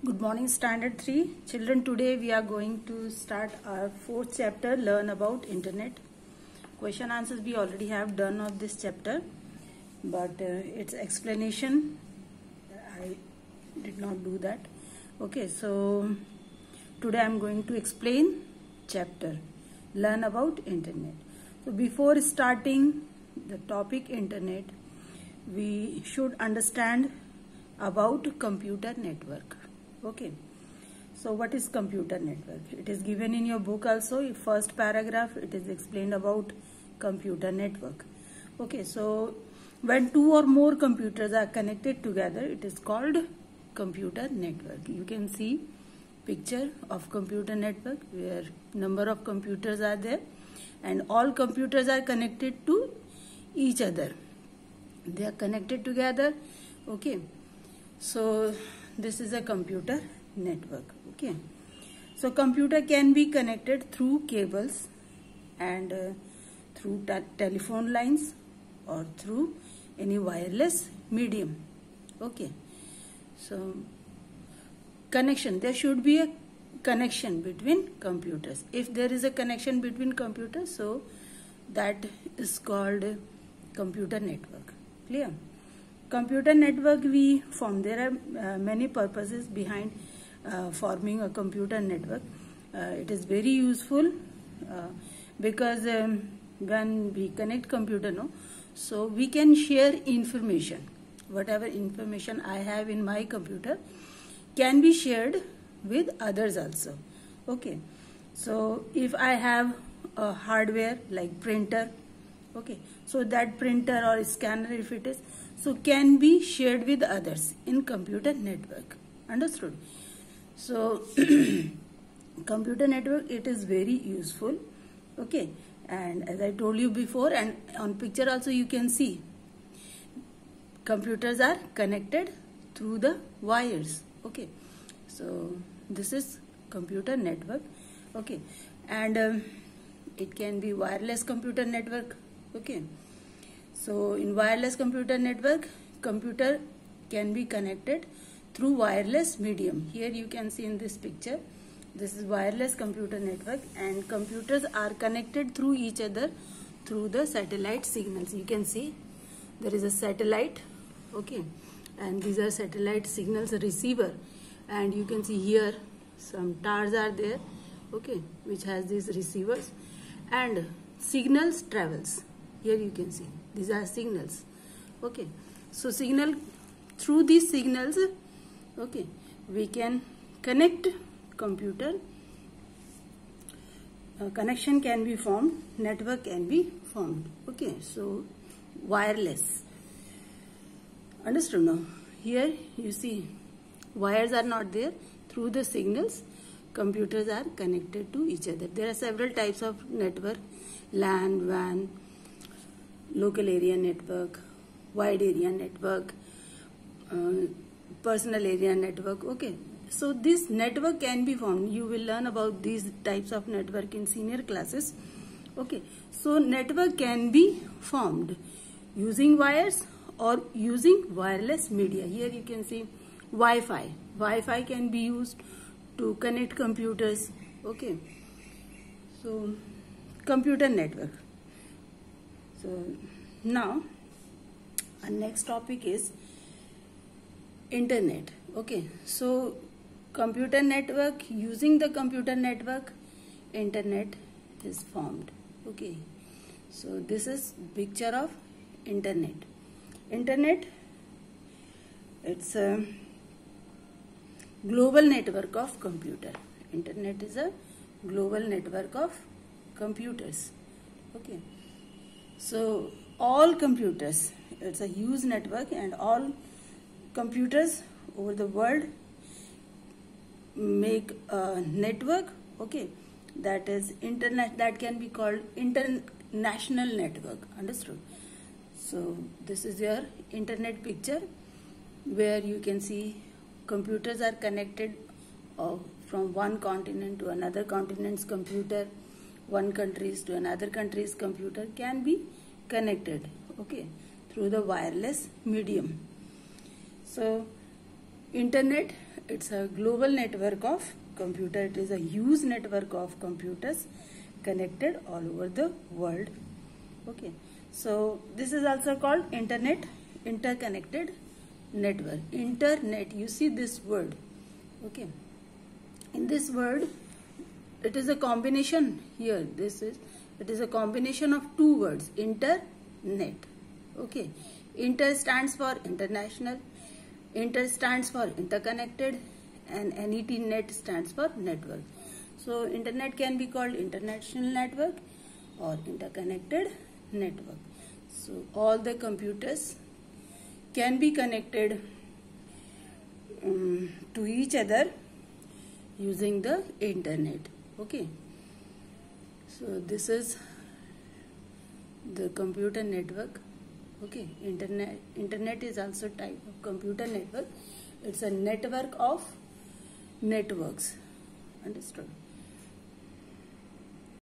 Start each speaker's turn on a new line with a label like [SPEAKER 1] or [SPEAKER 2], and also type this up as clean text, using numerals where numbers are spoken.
[SPEAKER 1] Good morning, Standard 3. Children, today we are going to start our 4th chapter, Learn About Internet. Question answers we already have done of this chapter, but its explanation, I did not do that. Okay, so today I am going to explain chapter, Learn About Internet. So before starting the topic Internet, we should understand about computer network. Okay, so what is computer network? It is given in your book also. First paragraph, it is explained about computer network. Okay, so when two or more computers are connected together, it is called computer network. You can see picture of computer network where number of computers are there and all computers are connected to each other. They are connected together. Okay, so this is a computer network. Okay, so computer can be connected through cables and through telephone lines or through any wireless medium. Okay, so connection, there should be a connection between computers. If there is a connection between computers, so that is called computer network. Clear? Computer network we form. There are many purposes behind forming a computer network. It is very useful because when we connect computer, so we can share information. Whatever information I have in my computer can be shared with others also. Okay, so if I have a hardware like printer, okay, so that printer or scanner, if it is, so can be shared with others in computer network. Understood? So computer network, it is very useful. Okay, and as I told you before, and on picture also you can see computers are connected through the wires. Okay, so this is computer network. Okay, and it can be wireless computer network. Okay, so in wireless computer network, computer can be connected through wireless medium. Here you can see in this picture, this is wireless computer network and computers are connected through each other through the satellite signals. You can see there is a satellite, okay, and these are satellite signals receiver, and you can see here some towers are there, okay, which has these receivers, and signals travels. Here you can see these are signals. Okay, so signal, through these signals, okay, we can connect computer. Connection can be formed, network can be formed. Okay, so wireless. Understood now? Here you see wires are not there. Through the signals, computers are connected to each other. There are several types of network: LAN, WAN, local area network, wide area network, personal area network. Okay, so this network can be formed. You will learn about these types of network in senior classes. Okay, so network can be formed using wires or using wireless media. Here you can see Wi-Fi. Wi-Fi can be used to connect computers. Okay, so computer network. So now our next topic is internet. Okay, so computer network, using the computer network, internet is formed. Okay, so this is picture of internet. Internet, it's a global network of computer. Internet is a global network of computers. Okay, so all computers, it's a huge network, and all computers over the world make a network. Okay, that is internet, that can be called international network. Understood? So this is your internet picture where you can see computers are connected from one continent to another continent's computer, one country's to another country's computer can be connected, okay, through the wireless medium. So internet it's a global network of computer. It is a huge network of computers connected all over the world. Okay, so this is also called internet, interconnected network. Internet, you see this word. Okay, in this word it is a combination here. It is a combination of two words, internet. Okay, inter stands for international, inter stands for interconnected, and net stands for network. So internet can be called international network or interconnected network. So all the computers can be connected to each other using the internet. Okay, so this is the computer network. Okay, internet is also type of computer network. It's a network of networks. Understood?